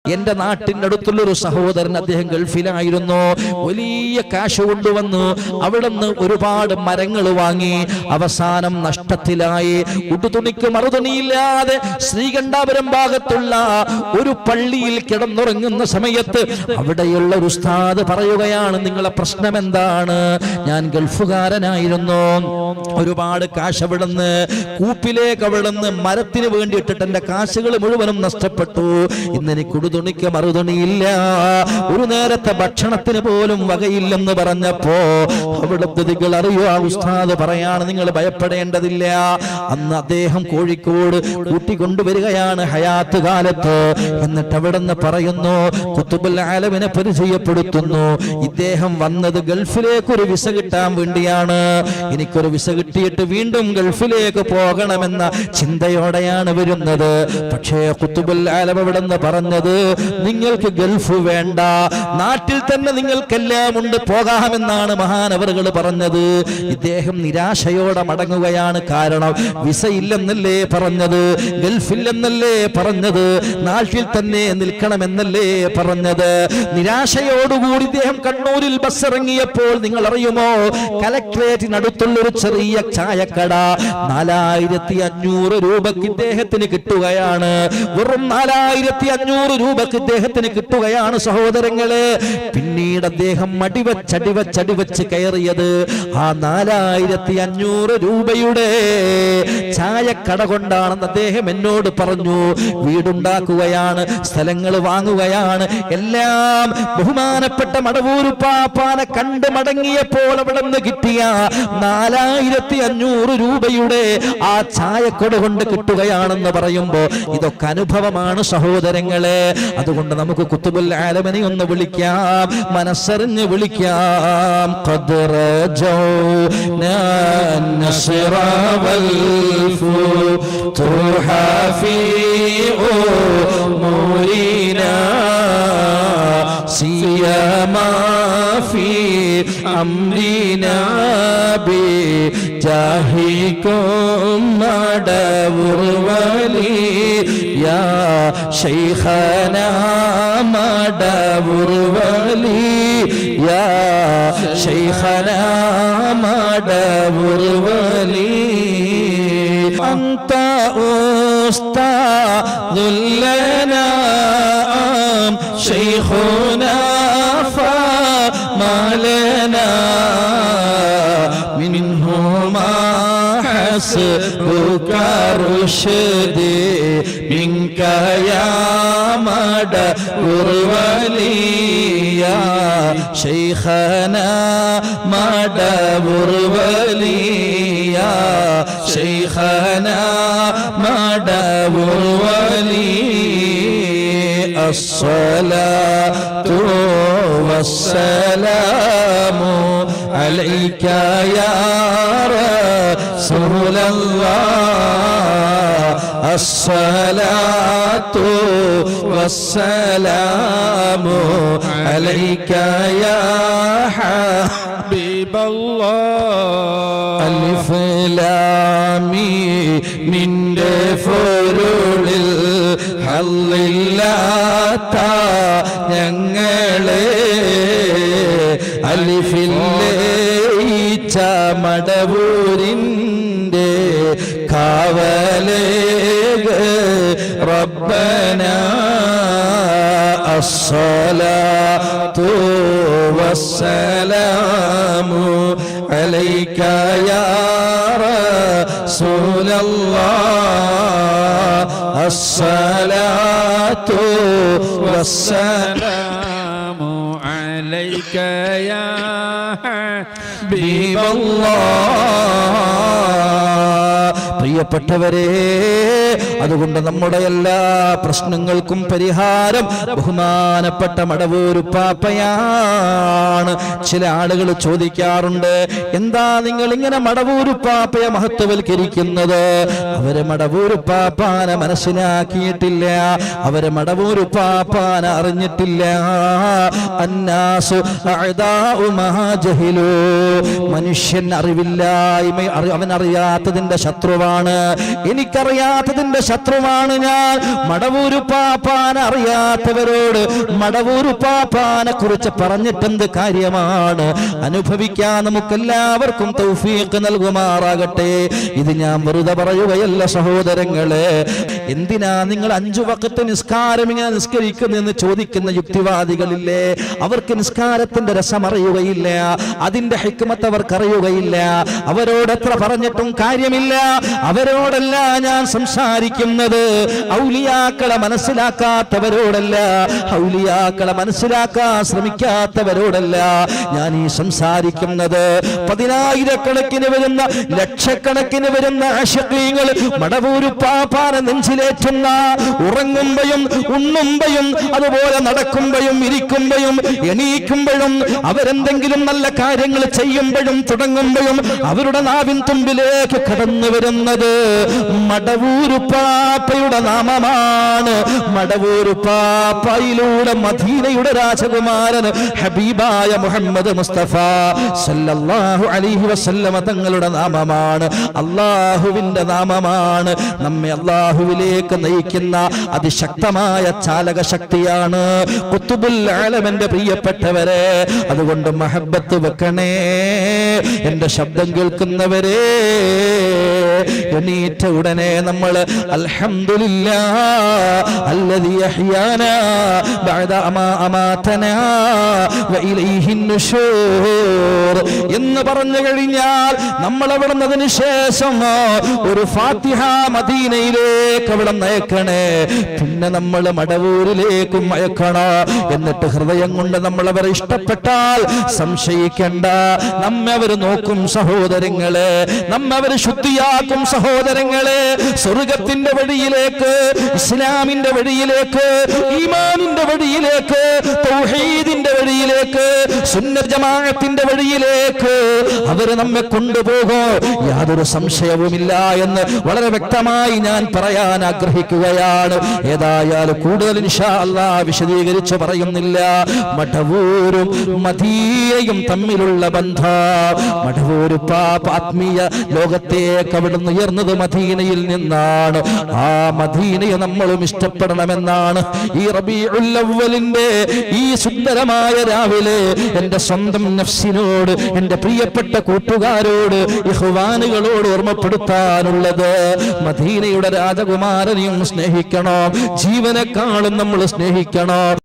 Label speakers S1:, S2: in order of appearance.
S1: എന്റെ നാട്ടിന്റെ അടുത്തുള്ളൊരു സഹോദരൻ, അദ്ദേഹം ഗൾഫിലായിരുന്നു. വലിയ കാശ് കൊണ്ടുവന്നു അവിടുന്ന് ഒരുപാട് മരങ്ങൾ വാങ്ങി. അവസാനം നഷ്ടത്തിലായി. ഉടുതുണിക്ക് മറുതുണിയില്ലാതെ ശ്രീകണ്ഠാപുരം ഭാഗത്തുള്ള ഒരു പള്ളിയിൽ കിടന്നുറങ്ങുന്ന സമയത്ത് അവിടെയുള്ള ഒരു ഉസ്താദ് പറയുകയാണ്, നിങ്ങളെ പ്രശ്നം എന്താണ്? ഞാൻ ഗൾഫുകാരനായിരുന്നു, ഒരുപാട് കാശ് അവിടുന്ന് കൂപ്പിലേക്ക് അവിടുന്ന് മരത്തിന് വേണ്ടിയിട്ടിട്ട് എന്റെ കാശുകൾ മുഴുവനും നഷ്ടപ്പെട്ടു. ഇന്നെനിക്ക് ഉടുതുണിക്ക് മറുതുണിയില്ല, ഒരു നേരത്തെ ഭക്ഷണത്തിന് പോലും വകയില്ലെന്ന് പറഞ്ഞപ്പോ അവിടുത്തെ നിങ്ങൾ അറിയോ, ആ ഉസ്താദ് പറയാണ്, നിങ്ങൾ ഭയപ്പെടേണ്ടതില്ല. അന്ന് അദ്ദേഹം കോഴിക്കോട് കൂട്ടിക്കൊണ്ടുവരികയാണ് ഹയാത്ത് കാലത്ത്. എന്നിട്ട് അവിടുന്ന് പറയുന്നു, ഖുതുബുൽ ആലമിനെ പരിചയപ്പെടുത്തുന്നു. ഇദ്ദേഹം വന്നത് ഗൾഫിലേക്ക് ഒരു വിസ കിട്ടാൻ വേണ്ടിയാണ്. എനിക്കൊരു വിസ കിട്ടിയിട്ട് വീണ്ടും ഗൾഫിലേക്ക് പോകണമെന്ന ചിന്തയോടെയാണ് വരുന്നത്. പക്ഷേ ഖുതുബുൽ ആലം അവിടുന്ന് പറഞ്ഞത്, നിങ്ങൾക്ക് ഗൾഫ് വേണ്ട, നാട്ടിൽ തന്നെ നിങ്ങൾക്കെല്ലാം ഉണ്ട്, പോകാമെന്നാണ് മഹാനവറുകൾ പറഞ്ഞത്. ഇദ്ദേഹം നിരാശയോടെ മടങ്ങുകയാണ്. കാരണം വിസ ഇല്ലെന്നല്ലേ പറഞ്ഞത്, ഗൾഫില്ലെന്നല്ലേ പറഞ്ഞത്, നാട്ടിൽ തന്നെ നിൽക്കണമെന്നല്ലേ പറഞ്ഞത്. നിരാശയോടുകൂടി ഇദ്ദേഹം കണ്ണൂരിൽ ബസ് ഇറങ്ങിയപ്പോൾ നിങ്ങൾ അറിയുമോ, കലക്ട്രേറ്റിനടുത്തുള്ളൊരു ചെറിയ ചായക്കട 4500 രൂപക്ക് ഇദ്ദേഹത്തിന് കിട്ടുകയാണ്. വെറും 4500 രൂപക്ക് ഇദ്ദേഹത്തിന് കിട്ടുകയാണ് സഹോദരങ്ങളെ. പിന്നീട് അദ്ദേഹം അടിവച്ച് കയറിയത് ആ 4500 രൂപയുടെ ചായക്കട കൊണ്ടാണെന്ന് അദ്ദേഹം എന്നോട് പറഞ്ഞു. വീടുണ്ടാക്കുകയാണ്, സ്ഥലങ്ങൾ വാങ്ങുകയാണ്, എല്ലാം. ബഹുമാനപ്പെട്ട മടവൂരുപ്പാപ്പാനെ കണ്ട് മടങ്ങിയപ്പോൾ അവിടെ നിന്ന് കിട്ടിയ 4500 രൂപയുടെ ആ ചായക്കട കൊണ്ട് കിട്ടുകയാണെന്ന് പറയുമ്പോ ഇതൊക്കെ അനുഭവമാണ് സഹോദരങ്ങളെ. അതുകൊണ്ട് നമുക്ക് ഖുതുബുൽ ആലമിനെ ഒന്ന് വിളിക്കാം, മനസ്സറിഞ്ഞ് വിളിക്കാം. ഖദറ ജൗനാ നസ്റ വൽ ഫുതുഹ ഫീ ഉമൂരിനാ സിയമാ ഫീ അംരിനാ ബി ജാഹികും മടവൂർ വലി യാ ശൈഖനാ മടവൂർ വലി യാ ശൈഖനാ മടവൂർ വലി അന്ത ഉസ്താദുൽ ലനാ ശൈഖുനാ ഫമാലനാ മിൻഹുമാ حسبك رشدي منك يا مدبر ولي يا شيخنا مدبر ولي يا شيخنا مدبر ولي الصلاة والسلام عليك يا رسول الله الصلاة والسلام عليك يا حبيب الله ألف لام നിന്റെ ഫുരുളിൽ ഹല്ലില്ലാത്ത ഞങ്ങളെ അലിഫില്ലേ മടവൂരിൻ്റെ കാവലേക റബ്ബനാ അസ്സലാത്തു വസ്സലാമു അലൈക യാ റസൂലല്ലാഹ് അസ്സലാത്തു വസ്സലാമു അലൈക യാ പ്രിയപ്പെട്ടവരെ, അതുകൊണ്ട് നമ്മുടെ എല്ലാ പ്രശ്നങ്ങൾക്കും പരിഹാരം ബഹുമാനപ്പെട്ട മടവൂരുപ്പാപ്പയാണ്. ചില ആളുകൾ ചോദിക്കാറുണ്ട്, എന്താ നിങ്ങൾ ഇങ്ങനെ മടവൂരുപ്പാപ്പയെ മഹത്വവൽക്കരിക്കുന്നത്? അവര് മടവൂരുപ്പാപ്പാനെ മനസ്സിലാക്കിയിട്ടില്ല, അവര് മടവൂരുപ്പാപ്പാനെ അറിഞ്ഞിട്ടില്ല. അന്നാസു അഅദാഉ മഹാ ജഹിലു, മനുഷ്യൻ അറിവില്ലായ്മ, അവൻ അറിയാത്തതിന്റെ ശത്രുവാണ്. ശത്രുവാണ്, എനിക്കറിയാത്തതിന്റെ ശത്രുവാണ് ഞാൻ. മടവൂരുപ്പാപ്പാനെ അറിയാത്തവരോട് മടവൂരുപ്പാപ്പാനെ കുറിച്ച് പറഞ്ഞിട്ടെന്ത് കാര്യമാണ്? അനുഭവിക്കാൻ നമുക്കെല്ലാവർക്കും തൗഫീഖ് നൽകുമാറാകട്ടെ. ഇത് ഞാൻ വെറുതെ പറയുകയല്ല സഹോദരങ്ങളെ. എന്തിനാ നിങ്ങൾ 5 വഖത്ത് നിസ്കാരം ഇങ്ങനെ നിസ്കരിക്കുന്നെന്ന് ചോദിക്കുന്ന യുക്തിവാദികളില്ലേ? അവർക്ക് നിസ്കാരത്തിന്റെ രസം അറിയുകയില്ല, അതിന്റെ ഹിക്മത്ത് അവർക്ക് അറിയുകയില്ല. അവരോട് എത്ര പറഞ്ഞിട്ടും കാര്യമില്ല. അവരോടല്ല ഞാൻ സംസാരിക്കുന്നത്, ഔലിയാക്കളെ മനസ്സിലാക്കാത്തവരോടല്ല, ഔലിയാക്കളെ മനസ്സിലാക്കാൻ ശ്രമിക്കാത്തവരോടല്ല ഞാൻ ഈ സംസാരിക്കുന്നത്. 10,000-കണക്കിന് വരുന്ന, ലക്ഷക്കണക്കിന് വരുന്ന ആശിഖീങ്ങൾ മടവൂരുപ്പാപ്പാനെ നെഞ്ചിലേറ്റുന്ന, ഉറങ്ങുമ്പോഴും ഉണ്ണുമ്പോഴും അതുപോലെ നടക്കുമ്പോഴും ഇരിക്കുമ്പോഴും എണീക്കുമ്പോഴും അവരെന്തെങ്കിലും നല്ല കാര്യങ്ങൾ ചെയ്യുമ്പോഴും തുടങ്ങുമ്പോഴും അവരുടെ നാവിൻ തുമ്പിലേക്ക് കടന്നു വരുന്നത് മടവൂരുപ്പാപ്പയുടെ നാമമാണ്. മടവൂരുപ്പാപ്പയിലൂടെ മദീനയുടെ രാജകുമാരൻ ഹബീബായ മുഹമ്മദ് മുസ്തഫ സല്ലല്ലാഹു അലൈഹി വസല്ലമ തങ്ങളുടെ നാമമാണ്, അല്ലാഹുവിന്റെ നാമമാണ്. നമ്മെ അല്ലാഹുവിലേക്ക് നയിക്കുന്ന അതിശക്തമായ ചാലക ശക്തിയാണ് ഖുത്ബുൽ ആലമിന്റെ പ്രിയപ്പെട്ടവരെ. അതുകൊണ്ട് മഹബ്ബത്ത് വെക്കണേ എന്റെ ശബ്ദം കേൾക്കുന്നവരെ. എണീറ്റ ഉടനെ നമ്മൾ അൽഹംദുലില്ലാഹ് അല്ലദീ അഹ്യാനാ ബഅദ മാ അമാതനാ വഇലൈഹിൻ നുശൂർ എന്ന് പറഞ്ഞു കഴിഞ്ഞാൽ നമ്മൾ അവിടുന്നതിന് ശേഷം ഒരു ഫാത്തിഹ മദീനയിലേക്ക് അവിടെ നയിക്കണേ. പിന്നെ നമ്മൾ മടവൂരിലേക്കും അയക്കണം. എന്നിട്ട് ഹൃദയം കൊണ്ട് നമ്മൾ അവരെ ഇഷ്ടപ്പെട്ടാൽ സംശയിക്കേണ്ട, നമ്മെ അവർ നോക്കും സഹോദരങ്ങളെ, നമ്മെ അവർ ശുദ്ധിയാക്കും സഹോദരങ്ങളെ. സ്വർഗത്തിന്റെ വഴിയിലേക്ക്, ഇസ്ലാമിന്റെ വഴിയിലേക്ക്, ഈമാനിന്റെ വഴിയിലേക്ക്, തൗഹീദിന്റെ വഴിയിലേക്ക്, സുന്നത്ത് ജമാഅത്തിന്റെ വഴിയിലേക്ക് അവർ നമ്മെ കൊണ്ടുപോകും, യാതൊരു സംശയവുമില്ല എന്ന് വളരെ വ്യക്തമായി ഞാൻ പറയാൻ ആഗ്രഹിക്കുകയാണ്. ഏതായാലും കൂടുതൽ ഇൻഷാ അല്ലാഹ് വിശദീകരിച്ച് പറയുന്നില്ല. മടവൂരും മദീനയും തമ്മിലുള്ള ബന്ധം, മടവൂരുപ്പാപ്പ ആത്മീയ ലോകത്തേക്ക് അവിടുന്ന് ഉയർന്നത് മദീനയിൽ നിന്നാണ്. ആ മദീനയെ നമ്മളും ഇഷ്ടപ്പെടണമെന്നാണ് ഈ റബീഉൽ അവ്വലിന്റെ ഈ സുന്ദരമായ രാവിലെ എന്റെ സ്വന്തം നഫ്സിനോട്, എന്റെ പ്രിയപ്പെട്ട കൂട്ടുകാരോട്, ഇഖ്വാനുകളോട് ഓർമ്മപ്പെടുത്താനുള്ളത്. മദീനയുടെ രാജകുമാരനെയും സ്നേഹിക്കണം, ജീവനെക്കാളും നമ്മൾ സ്നേഹിക്കണം.